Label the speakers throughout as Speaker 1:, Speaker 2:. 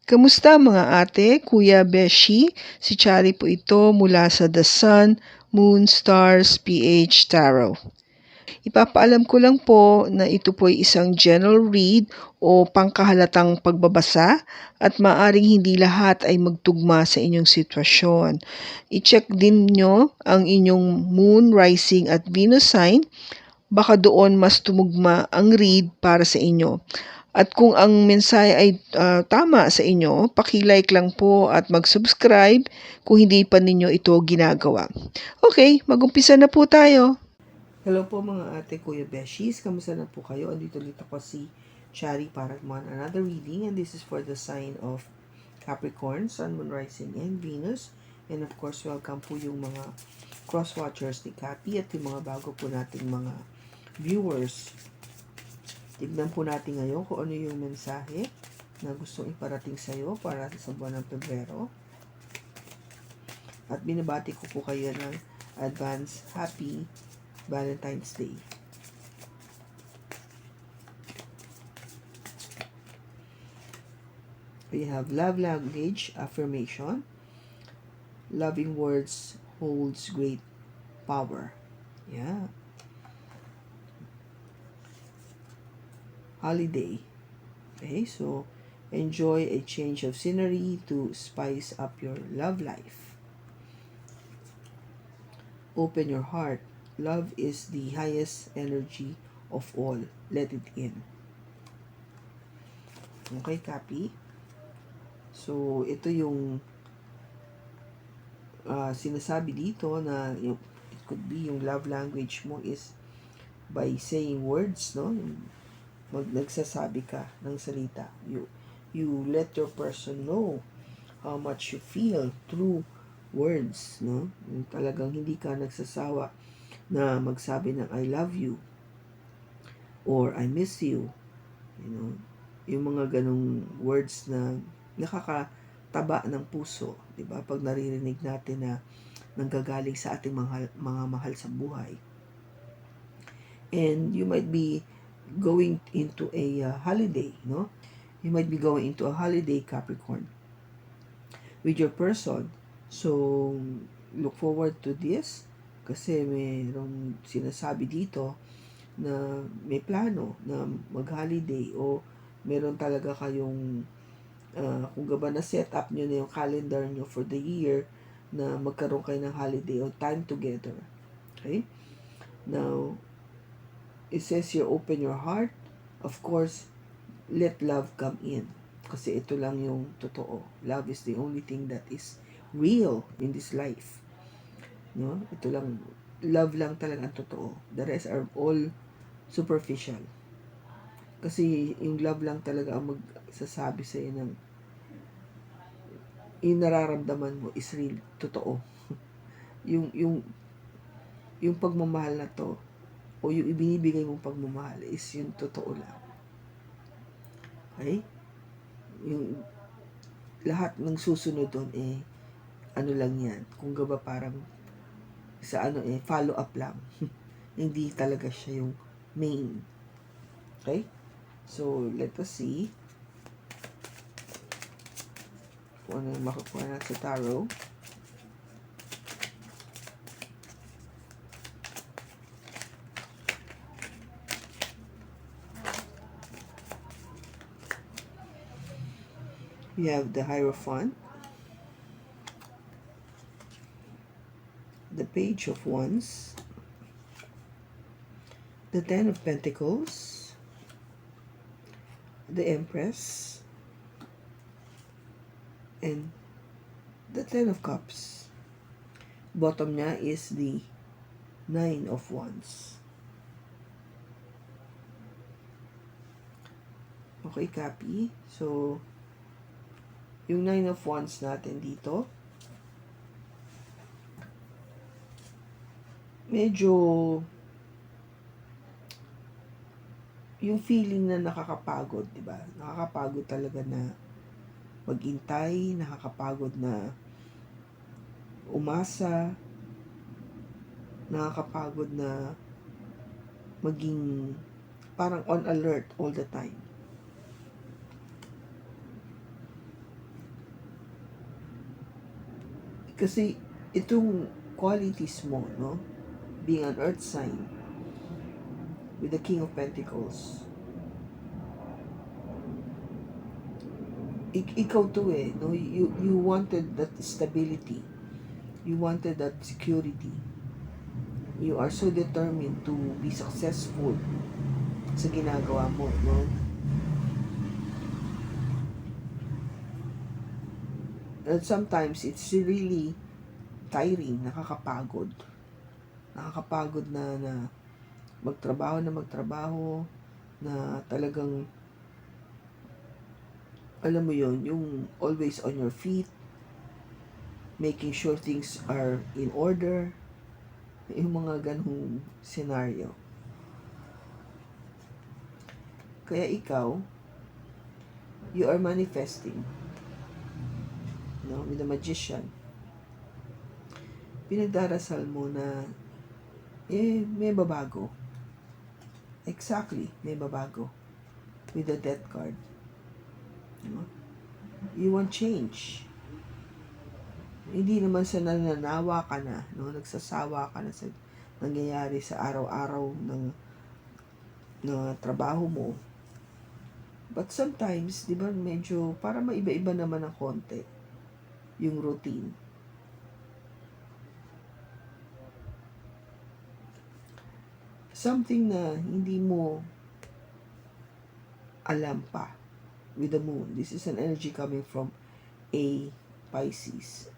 Speaker 1: Kamusta mga ate, kuya, beshi? Si Chari po ito mula sa The Sun, Moon, Stars, PH Tarot. Ipapaalam ko lang po na ito po ay isang general read o pangkahalatang pagbabasa at maaring hindi lahat ay magtugma sa inyong sitwasyon. I-check din nyo ang inyong Moon, Rising at Venus sign. Baka doon mas tumugma ang read para sa inyo. At kung ang mensahe ay tama sa inyo, paki-like lang po at mag-subscribe kung hindi pa ninyo ito ginagawa. Okay, mag-umpisa na po tayo. Hello po mga ate, kuya, beshies. Kamusta na po kayo? Andito ulit ako si Chari para naman another reading, and this is for the sign of Capricorn, Sun, Moon, Rising, and Venus. And of course, welcome po yung mga cross-watchers ni Capi at yung mga bago po nating mga viewers. Tignan po natin ngayon kung ano yung mensahe na gustong iparating sa iyo para sa buwan ng Pebrero. At binabati ko po kayo ng advance Happy Valentine's Day. We have love language affirmation. Loving words holds great power. Yeah. Holiday. Okay, so enjoy a change of scenery to spice up your love life. Open your heart. Love is the highest energy of all. Let it in. Okay, Capi? So, ito yung sinasabi dito na it could be yung love language mo is by saying words, no? Nagsasabi ka ng salita. You let your person know how much you feel through words, no? Talagang hindi ka nagsasawa na magsabi ng I love you or I miss you. You know, yung mga ganong words na nakakataba ng puso, 'di ba? Pag naririnig natin na nanggagaling sa ating mga mahal sa buhay. And you might be going into a holiday, no? You might be going into a holiday, Capricorn, with your person. So, look forward to this kasi mayroong sinasabi dito na may plano na mag-holiday o meron talaga kayong kung gaba na set up nyo na yung calendar nyo for the year na magkaroon kayo ng holiday o time together. Okay? Now, it says here, open your heart. Of course, let love come in. Kasi ito lang yung totoo. Love is the only thing that is real in this life. No? Ito lang, love lang talaga ang totoo. The rest are all superficial. Kasi yung love lang talaga ang magsasabi sa iyo ng yung nararamdaman mo is real, totoo. yung pagmamahal na to o yung ibinibigay mong pagmamahal is yung totoo lang. Okay? Yung lahat ng susunod doon ano lang yan. Kung gaba parang sa follow up lang. Hindi talaga siya yung main. Okay? So, let us see kung ano yung makukuha natin sa tarot. We have the Hierophant, the Page of Wands, the Ten of Pentacles, the Empress, and the Ten of Cups. Bottom niya is the Nine of Wands. Okay, copy. So, yung Nine of Wands natin dito, medyo yung feeling na nakakapagod, di ba? Nakakapagod talaga na maghintay, nakakapagod na umasa, nakakapagod na maging parang on alert all the time. Kasi itong qualities mo, no? Being an earth sign with the King of Pentacles, ikaw to no? You wanted that stability. You wanted that security. You are so determined to be successful sa ginagawa mo, no? And sometimes it's really tiring, nakakapagod. Nakakapagod na magtrabaho, na talagang, alam mo yon, yung always on your feet, making sure things are in order, yung mga ganung scenario. Kaya ikaw, you are manifesting, no, with the Magician. Pinagdarasal mo na may babago. Exactly, may babago with the Death card, no? You want change. Hindi naman sa nananawa ka na, no? Nagsasawa ka na sa nangyayari sa araw-araw ng trabaho mo. But sometimes, di ba, medyo para maiba-iba naman ng konti yung routine. Something na hindi mo alam pa with the moon. This is an energy coming from a Pisces.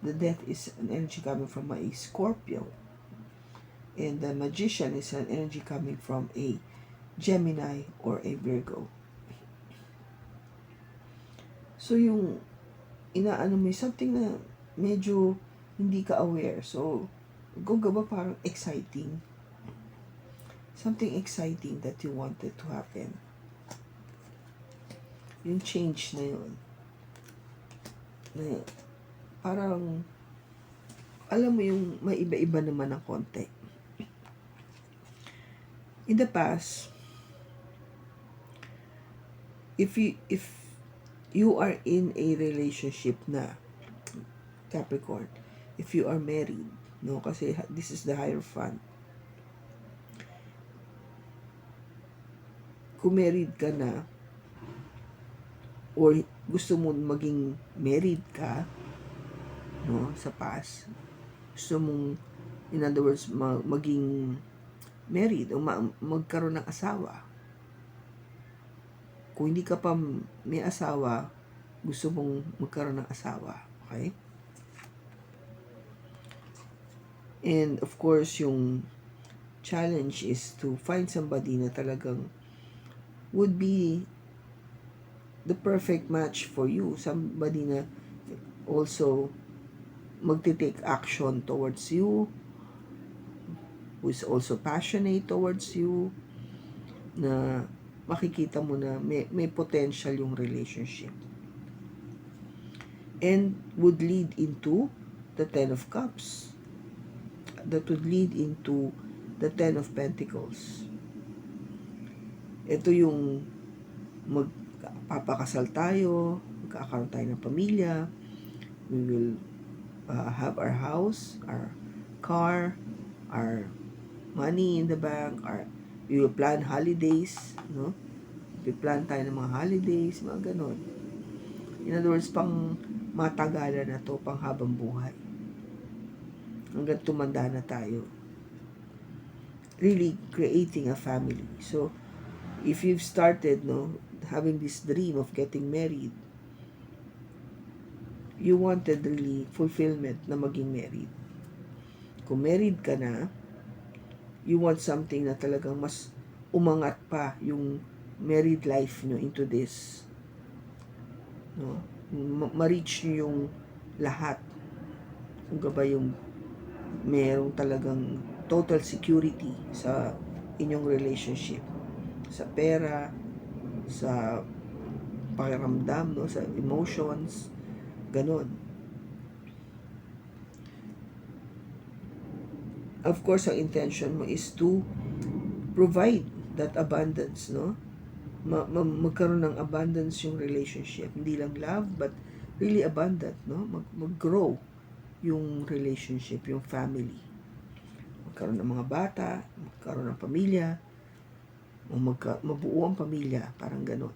Speaker 1: The Death is an energy coming from a Scorpio. And the Magician is an energy coming from a Gemini or a Virgo. So yung inaano mo, something na medyo hindi ka aware. So, kung ba parang exciting. Something exciting that you wanted to happen. Yung change na yun. Na parang, alam mo yung may iba-iba naman ng konti. In the past, if you are in a relationship na Capricorn, if you are married, no, kasi this is the Hierophant. Kung married ka na, or gusto mo maging married ka, no, sa past, gusto mong, in other words, maging married o magkaroon ng asawa. Kung hindi ka pa may asawa, gusto mong magkaroon ng asawa, okay? And of course, yung challenge is to find somebody na talagang would be the perfect match for you. Somebody na also magte-take action towards you, who is also passionate towards you, na makikita mo na may potential yung relationship. And would lead into the Ten of Cups. That would lead into the Ten of Pentacles. Ito yung magpapakasal tayo, magkakaroon tayo ng pamilya, we will have our house, our car, our money in the bank, we will plan holidays, no? We plan tayo ng mga holidays, mga ganon. In other words, pang matagalan na to, pang habang buhay. Hanggang tumanda na tayo. Really creating a family. So, if you've started, no, having this dream of getting married, you wanted really fulfillment na maging married. Kung married ka na, you want something na talagang mas umangat pa yung married life nyo into this. No? Ma-reach nyo yung lahat. Kung ba yung merong talagang total security sa inyong relationship. Sa pera, sa pakiramdam, no? Sa emotions, ganon. Of course, ang intention mo is to provide that abundance, no? Magkaroon ng abundance yung relationship. Hindi lang love, but really abundant, no? Mag-grow yung relationship, yung family. Magkaroon ng mga bata, magkaroon ng pamilya, o mabuo ang pamilya, parang ganon.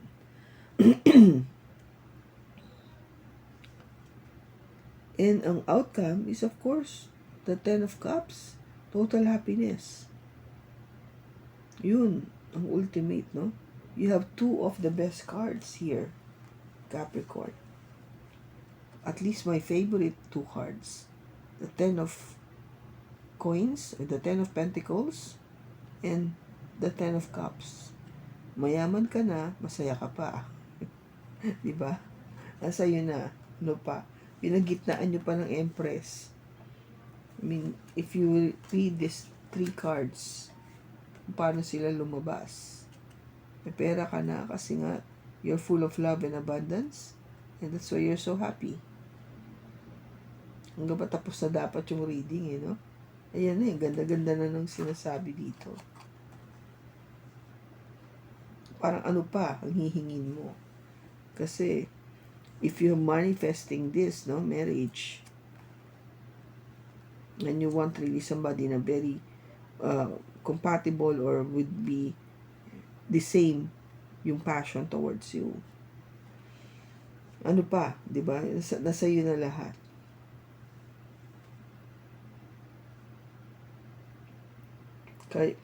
Speaker 1: And ang outcome is of course the Ten of Cups, total happiness. Yun ang ultimate, no? You have two of the best cards here, Capricorn. At least my favorite two cards, the Ten of Coins, or the Ten of Pentacles, and the Ten of Cups. Mayaman ka na, masaya ka pa. Diba? Nasa iyo na. Ano pa? Pinagitnaan nyo pa ng Empress. I mean, if you read these three cards, paano sila lumabas? May pera ka na kasi nga you're full of love and abundance, and that's why you're so happy. Hanggang pa tapos na dapat yung reading, no? Ayan na, ganda-ganda na ng sinasabi dito. Parang ano pa ang hihingin mo? Kasi if you're manifesting this, no, marriage, and you want really somebody na very compatible or would be the same yung passion towards you. Ano pa, 'di ba? Nasa iyo na lahat.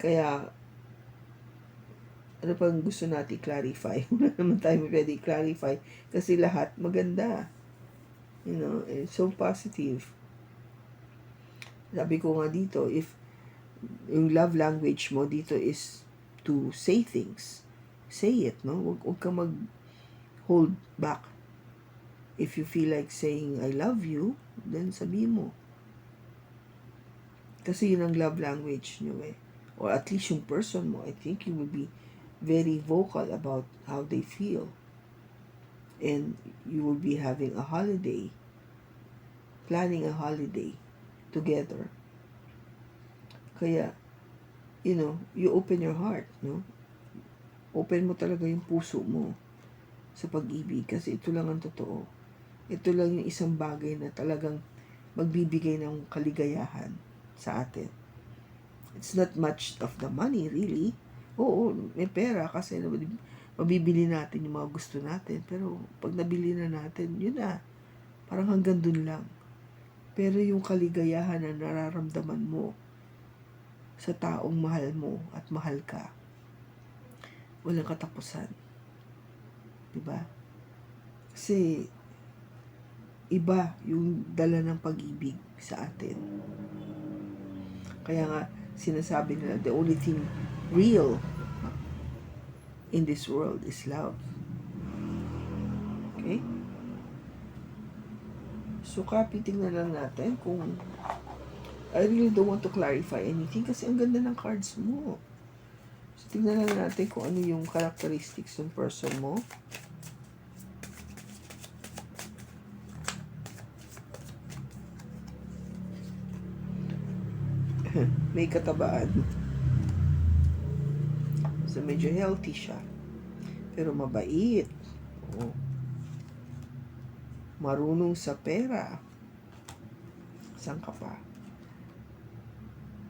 Speaker 1: Kaya ano pang gusto natin clarify? Wala naman tayo pwede clarify kasi lahat maganda. You know, it's so positive. Sabi ko nga dito, if yung love language mo dito is to say things, say it, no? Huwag kang mag-hold back. If you feel like saying, I love you, then sabihin mo. Kasi yun ang love language nyo eh. Or at least yung person mo, I think you will be very vocal about how they feel. And you will be having a holiday, planning a holiday together. Kaya, you know, you open your heart, no? Open mo talaga yung puso mo sa pag-ibig kasi ito lang ang totoo. Ito lang yung isang bagay na talagang magbibigay ng kaligayahan sa atin. It's not much of the money, really. Oo, may pera kasi mabibili natin yung mga gusto natin. Pero pag nabili na natin, yun na. Parang hanggang dun lang. Pero yung kaligayahan na nararamdaman mo sa taong mahal mo at mahal ka, walang katapusan. Diba? Kasi iba yung dala ng pag-ibig sa atin. Kaya nga, sinasabi nila, the only thing real in this world is love. Okay? So, tingnan lang natin kung I really don't want to clarify anything kasi ang ganda ng cards mo. So, tingnan lang natin kung ano yung characteristics ng person mo. May katabaan. So, medyo healthy siya. Pero mabait. Oo. Marunong sa pera. Saan ka pa?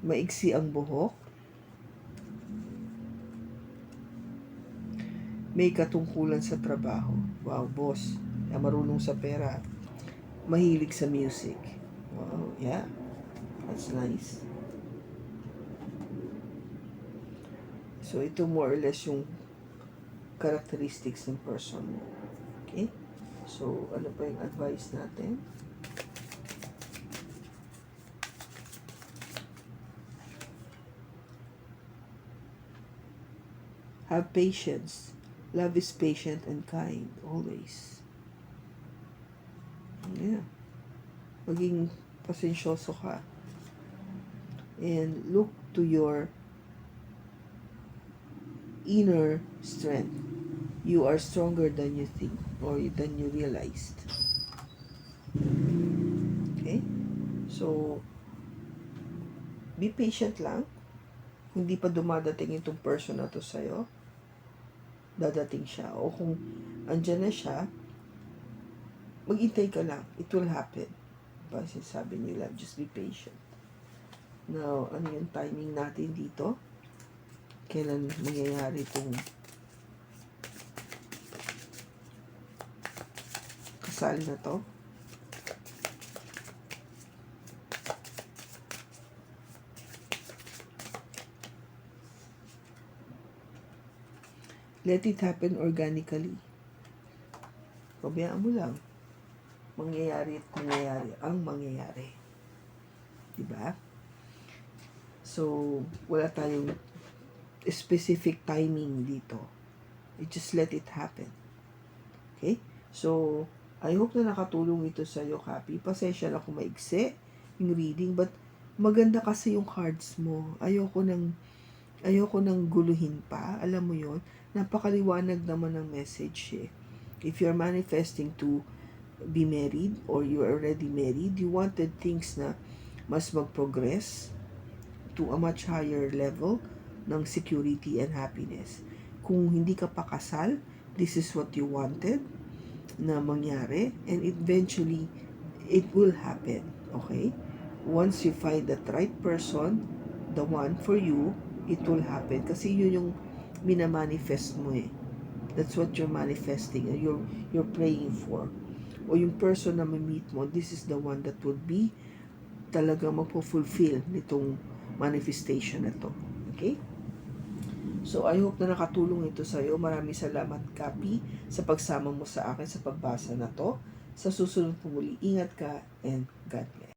Speaker 1: Maiksi ang buhok. May katungkulan sa trabaho. Wow, boss. Marunong sa pera. Mahilig sa music. Wow, yeah. That's nice. So, ito more or less yung characteristics ng person mo. Okay? So, ano pa yung advice natin? Have patience. Love is patient and kind, always. Yeah. Maging pasensyoso ka. And look to your inner strength. You are stronger than you think or than you realized. Okay? So, be patient lang. Hindi pa dumadating itong person na to sa'yo, dadating siya. O kung andyan na siya, maghintay ka lang. It will happen. Diba, sabi nila, just be patient. Now, ano yung timing natin dito? Kailan mangyayari itong kasal na to? Let it happen organically. Pabayaan mo lang. Mangyayari at mangyayari ang mangyayari. Diba? So, wala tayong specific timing dito. You just let it happen. Okay? So, I hope na nakatulong ito sa iyo, Kapi. Pasensya na kung maigsi yung reading, but maganda kasi yung cards mo. Ayoko nang guluhin pa. Alam mo yon, napakaliwanag naman ng message eh. If you're manifesting to be married or you're already married, you wanted things na mas mag-progress to a much higher level ng security and happiness. Kung hindi ka pa kasal, this is what you wanted na mangyari, and eventually it will happen. Okay? Once you find that right person, the one for you, it will happen. Kasi yun yung minamanifest mo eh. That's what you're manifesting, you're praying for. O yung person na ma-meet mo, this is the one that would be talaga magpo-fulfill nitong manifestation na to. Okay? So, I hope na nakatulong ito sa iyo. Maraming salamat, Kapi, sa pagsama mo sa akin sa pagbasa na to. Sa susunod po muli, ingat ka and God bless.